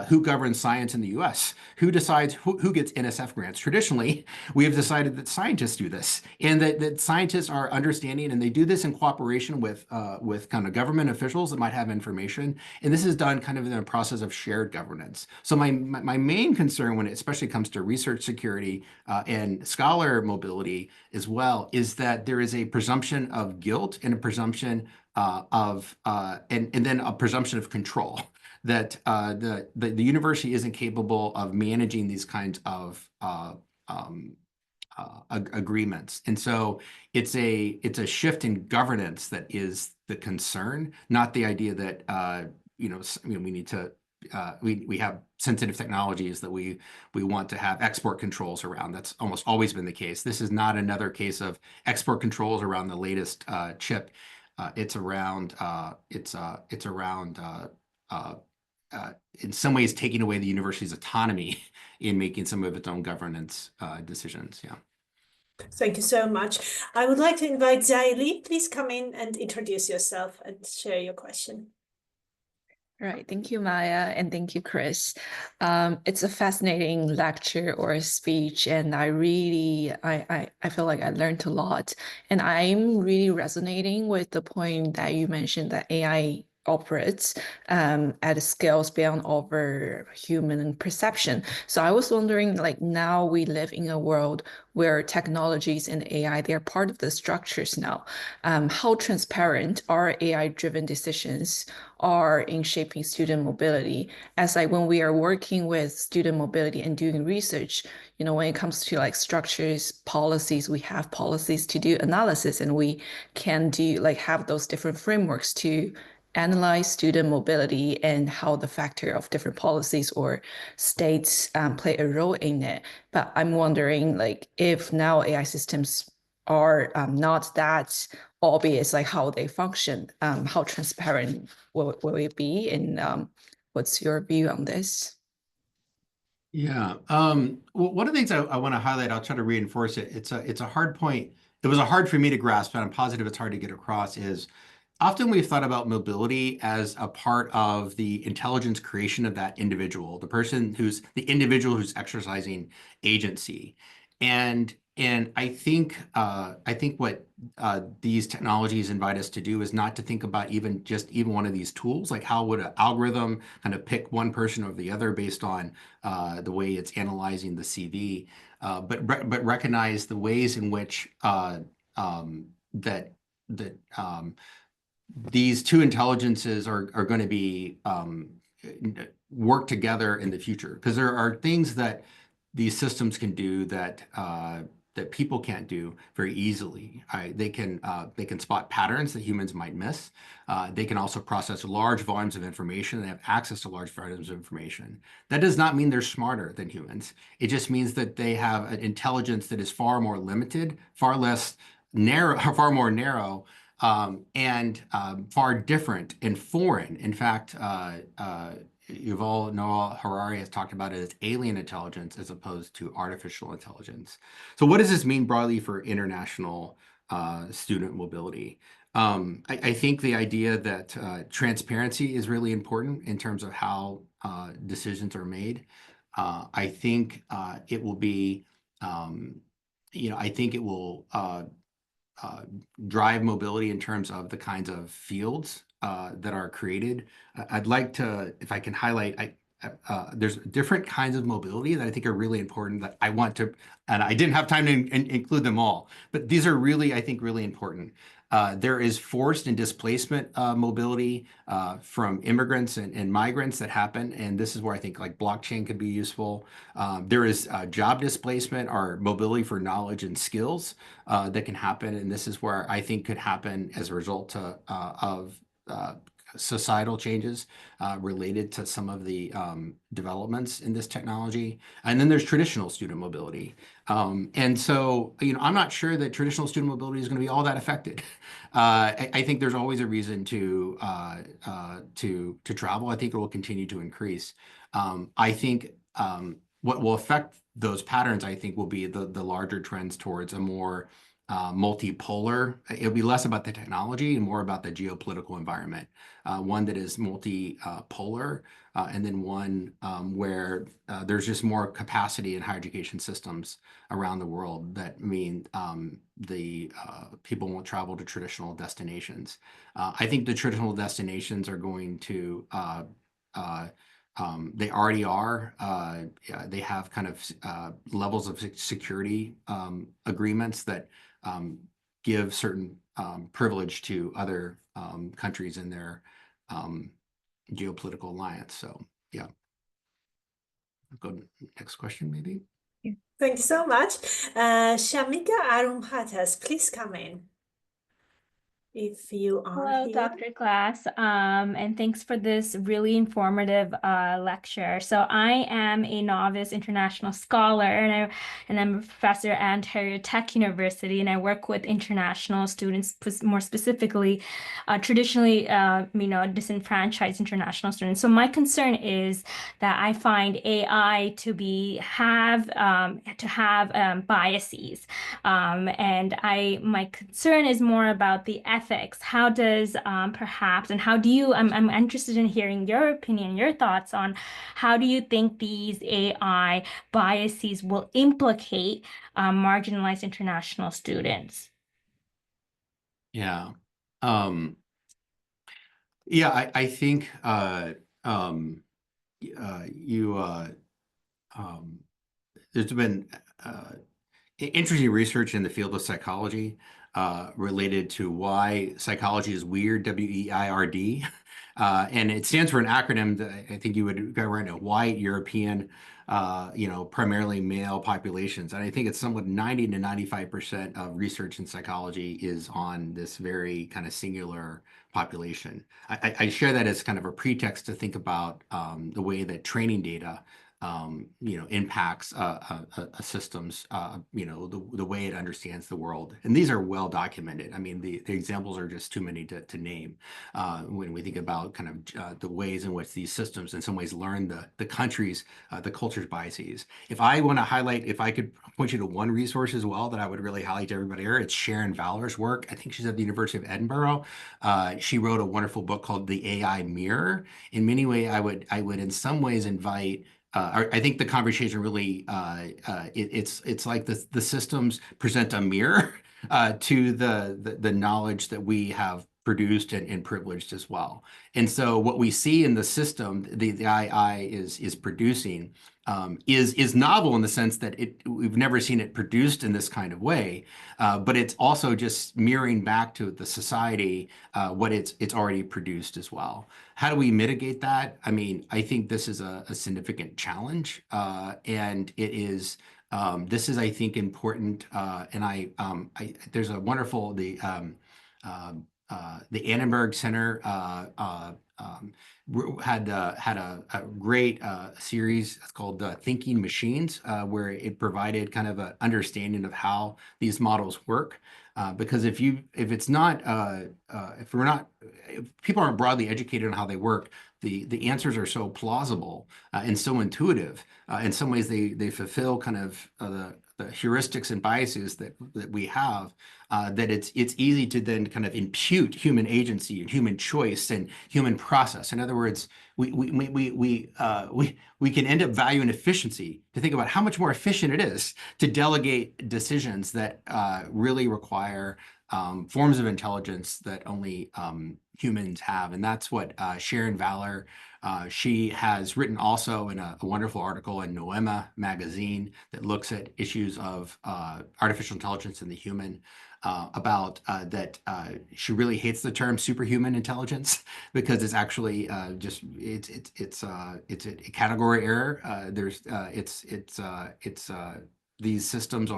who governs science in the US, who decides who gets NSF grants? Traditionally, we have decided that scientists do this, and that scientists are understanding, and they do this in cooperation with kind of government officials that might have information. And this is done kind of in a process of shared governance. So my main concern when it especially comes to research security and scholar mobility as well is that there is a presumption of guilt and a presumption and then a presumption of control that the university isn't capable of managing these kinds of agreements. And so it's a shift in governance that is the concern, not the idea that we need to we have sensitive technologies that we want to have export controls around. That's almost always been the case. This is not another case of export controls around the latest chip. It's around in some ways taking away the university's autonomy in making some of its own governance decisions. Yeah. Thank you so much. I would like to invite Zai. Please come in and introduce yourself and share your question. All right, thank you, Maya, and thank you, Chris. It's a fascinating lecture or speech, and I feel like I learned a lot. And I'm really resonating with the point that you mentioned that AI operates at scales beyond our human perception. So I was wondering, like now we live in a world where technologies and AI, they're part of the structures now. How transparent are AI-driven decisions are in shaping student mobility? As like when we are working with student mobility and doing research, when it comes to like structures, policies, we have policies to do analysis, and we can do like have those different frameworks to analyze student mobility and how the factor of different policies or states play a role in it. But I'm wondering, like, if now AI systems are not that obvious, like how they function, how transparent will it be? And what's your view on this? Yeah. Well, one of the things I want to highlight, I'll try to reinforce it. It's a hard point. It was hard for me to grasp, and I'm positive it's hard to get across, is often we've thought about mobility as a part of the intelligence creation of that individual, the individual who's exercising agency. And I think what these technologies invite us to do is not to think about even one of these tools, like how would an algorithm kind of pick one person over the other based on the way it's analyzing the CV, but recognize the ways in which that these two intelligences are going to be work together in the future, because there are things that these systems can do that people can't do very easily. They can spot patterns that humans might miss. They can also process large volumes of information. They have access to large volumes of information. That does not mean they're smarter than humans. It just means that they have an intelligence that is far more limited, far less narrow, far more narrow, and far different and foreign. In fact, Yuval Noah Harari has talked about it as alien intelligence as opposed to artificial intelligence. So what does this mean broadly for international student mobility? I think the idea that transparency is really important in terms of how decisions are made. I think it will be, I think it will drive mobility in terms of the kinds of fields that are created. I'd like to, if I can highlight, there's different kinds of mobility that I think are really important that I want to, and I didn't have time to include them all, but these are really, I think, really important. There is forced and displacement mobility from immigrants and migrants that happen, and this is where I think like blockchain could be useful. There is job displacement or mobility for knowledge and skills that can happen, and this is where I think could happen as a result of societal changes related to some of the developments in this technology. And then there's traditional student mobility. And so, I'm not sure that traditional student mobility is going to be all that affected. I think there's always a reason to travel. I think it will continue to increase. I think what will affect those patterns, I think, will be the larger trends towards a more multipolar. It'll be less about the technology and more about the geopolitical environment. One that is multipolar, and then one where there's just more capacity in higher education systems around the world that mean the people won't travel to traditional destinations. I think the traditional destinations are going to they already are. They have kind of levels of security agreements that give certain privilege to other countries in their geopolitical alliance. So, yeah. Go to the next question, maybe. Thank you so much. Shamika Arumhatas, please come in if you are Hello, here. Dr. Glass, and thanks for this really informative lecture. So I am a novice international scholar, and I'm a professor at Ontario Tech University, and I work with international students, more specifically, traditionally, disenfranchised international students. So my concern is that I find AI to have biases, and my concern is more about the ethics. How does perhaps, and how do you, I'm interested in hearing your opinion, your thoughts on how do you think these AI biases will implicate marginalized international students? Yeah. Yeah, I think there's been interesting research in the field of psychology related to why psychology is weird, WEIRD. And it stands for an acronym that I think you would go right now, white, European, primarily male populations. And I think it's somewhat 90 to 95% of research in psychology is on this very kind of singular population. I share that as kind of a pretext to think about the way that training data impacts a system's, the way it understands the world. And these are well documented. I mean, the examples are just too many to name when we think about kind of the ways in which these systems in some ways learn the countries, the culture's biases. If I want to highlight, if I could point you to one resource as well that I would really highlight to everybody here, it's Sharon Valor's work. I think she's at the University of Edinburgh. She wrote a wonderful book called The AI Mirror. In many ways, I would in some ways invite I think the conversation really it's like the systems present a mirror to the knowledge that we have produced and privileged as well. And so what we see in the system, the AI is producing is novel in the sense that we've never seen it produced in this kind of way, but it's also just mirroring back to the society what it's already produced as well. How do we mitigate that? I mean, I think this is a significant challenge, and it is. This is, I think, important. And there's a wonderful the Annenberg Center had a great series. It's called Thinking Machines, where it provided kind of an understanding of how these models work. Because if people aren't broadly educated on how they work, the answers are so plausible and so intuitive. In some ways, they fulfill kind of the heuristics and biases that we have, that it's easy to then kind of impute human agency and human choice and human process. In other words, we can end up valuing efficiency to think about how much more efficient it is to delegate decisions that really require forms of intelligence that only humans have. And that's what Sharon Valor, she has written also in a wonderful article in Noema magazine that looks at issues of artificial intelligence and the human, about that she really hates the term superhuman intelligence because it's actually just it's a category error. These systems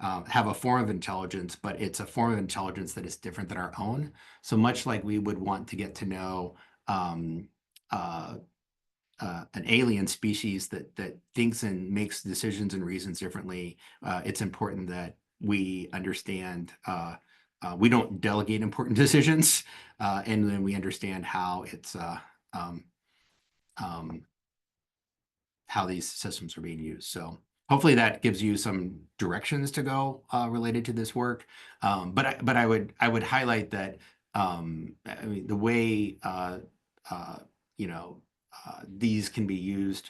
have a form of intelligence, but it's a form of intelligence that is different than our own. So much like we would want to get to know an alien species that thinks and makes decisions and reasons differently, it's important that we understand we don't delegate important decisions, and then we understand how how these systems are being used. So hopefully that gives you some directions to go related to this work. But I would highlight that I mean the way you know these can be used.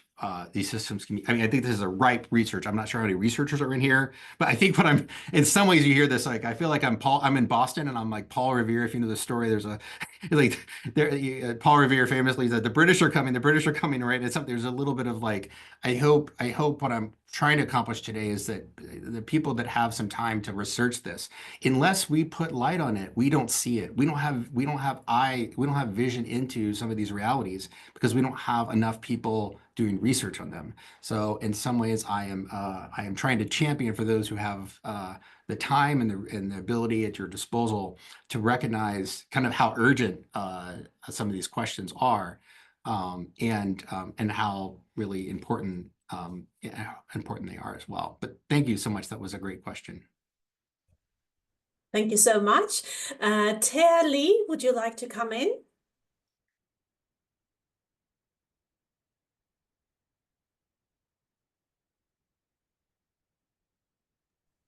These systems can be. I mean, I think this is a ripe research. I'm not sure how many researchers are in here, but I think what I'm in some ways you hear this like I feel like I'm in Boston and I'm like Paul Revere. If you know the story, there's a like there Paul Revere famously said the British are coming. The British are coming, right? It's something. There's a little bit of like I hope what I'm trying to accomplish today is that the people that have some time to research this, unless we put light on it, we don't see it. We don't have vision into some of these realities because we don't have enough people doing research on them. So in some ways, I am trying to champion for those who have the time and the ability at your disposal to recognize kind of how urgent some of these questions are, and how really important yeah, how important they are as well. But thank you so much. That was a great question. Thank you so much. Tia Lee, would you like to come in?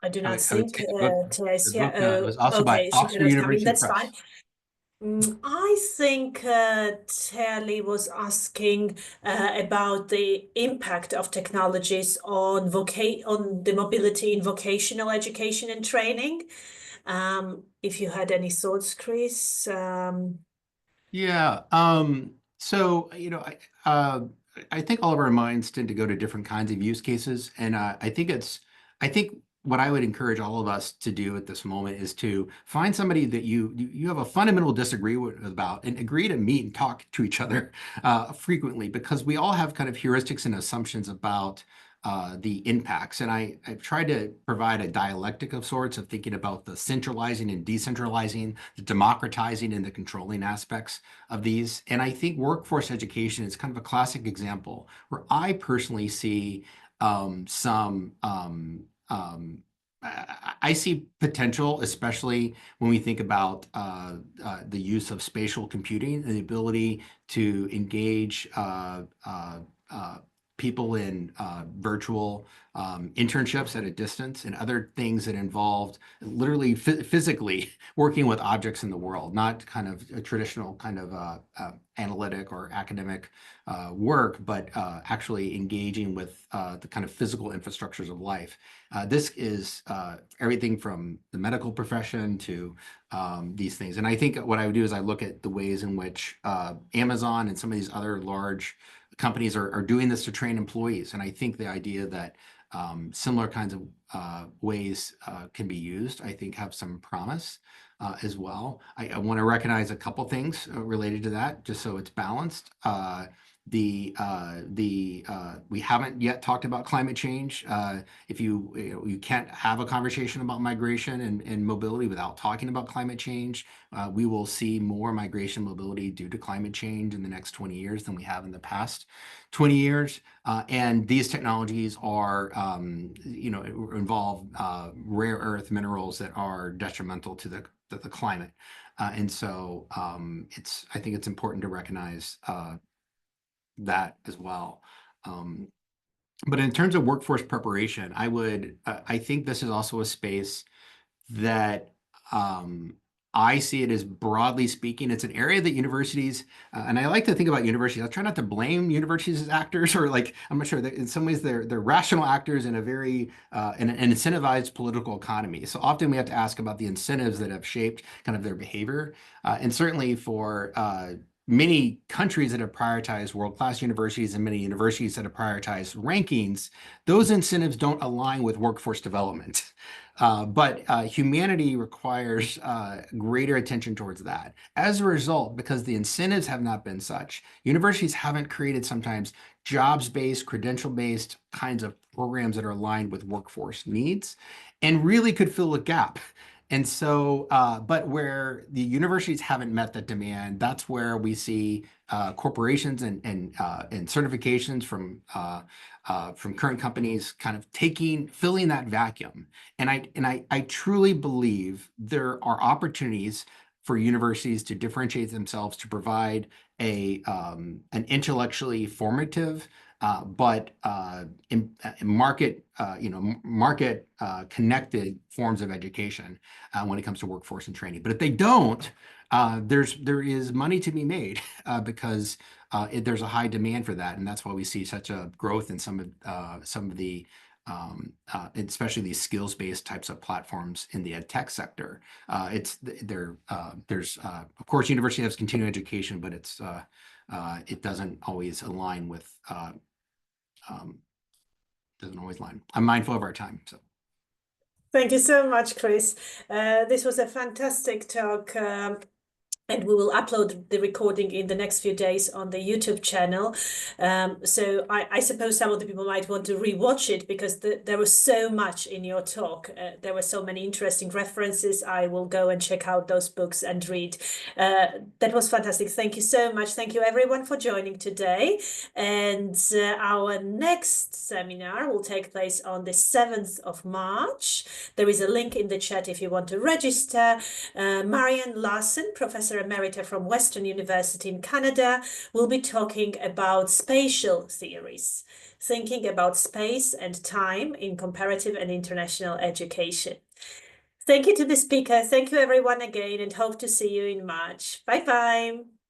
I do not I would think say the book, Tia is the here. book was also by Okay, she Oxford cannot come in. University That's Press. fine. I think Telly was asking about the impact of technologies on the mobility in vocational education and training. If you had any thoughts, Chris. Yeah. So, I think all of our minds tend to go to different kinds of use cases. And I think what I would encourage all of us to do at this moment is to find somebody that you have a fundamental disagreement about and agree to meet and talk to each other frequently, because we all have kind of heuristics and assumptions about the impacts. And I've tried to provide a dialectic of sorts of thinking about the centralizing and decentralizing, the democratizing and the controlling aspects of these. And I think workforce education is kind of a classic example where I personally see some I see potential, especially when we think about the use of spatial computing and the ability to engage people in virtual internships at a distance and other things that involved literally physically working with objects in the world, not kind of a traditional kind of analytic or academic work, but actually engaging with the kind of physical infrastructures of life. This is everything from the medical profession to these things. And I think what I would do is I look at the ways in which Amazon and some of these other large companies are doing this to train employees. And I think the idea that similar kinds of ways can be used, I think have some promise as well. I want to recognize a couple things related to that, just so it's balanced. We haven't yet talked about climate change. If you can't have a conversation about migration and mobility without talking about climate change. We will see more migration mobility due to climate change in the next 20 years than we have in the past 20 years. And these technologies are, involve rare earth minerals that are detrimental to the climate. And so I think it's important to recognize that as well. But in terms of workforce preparation, I think this is also a space that I see it as, broadly speaking, it's an area that universities, and I like to think about universities. I try not to blame universities as actors, or like, I'm not sure that in some ways they're rational actors in a very an incentivized political economy. So often we have to ask about the incentives that have shaped kind of their behavior, and certainly for many countries that have prioritized world-class universities and many universities that have prioritized rankings, those incentives don't align with workforce development. But humanity requires greater attention towards that. As a result, because the incentives have not been such, universities haven't created sometimes jobs-based, credential-based kinds of programs that are aligned with workforce needs and really could fill a gap. And so, but where the universities haven't met that demand, that's where we see corporations and certifications from current companies kind of filling that vacuum. And I truly believe there are opportunities for universities to differentiate themselves to provide an intellectually formative but in market, market connected forms of education when it comes to workforce and training. But if they don't, there is money to be made because there's a high demand for that, and that's why we see such a growth in some of the especially these skills-based types of platforms in the ed tech sector. There's of course university has continuing education, but it doesn't always align with doesn't always align. I'm mindful of our time, so. Thank you so much, Chris. This was a fantastic talk. And we will upload the recording in the next few days on the YouTube channel. So I suppose some of the people might want to rewatch it because there was so much in your talk. There were so many interesting references. I will go and check out those books and read. That was fantastic. Thank you so much. Thank you everyone for joining today. And our next seminar will take place on the 7th of March. There is a link in the chat if you want to register. Marianne Larson, Professor Emerita from Western University in Canada, will be talking about spatial theories, thinking about space and time in comparative and international education. Thank you to the speaker. Thank you everyone again, and hope to see you in March. Bye-bye.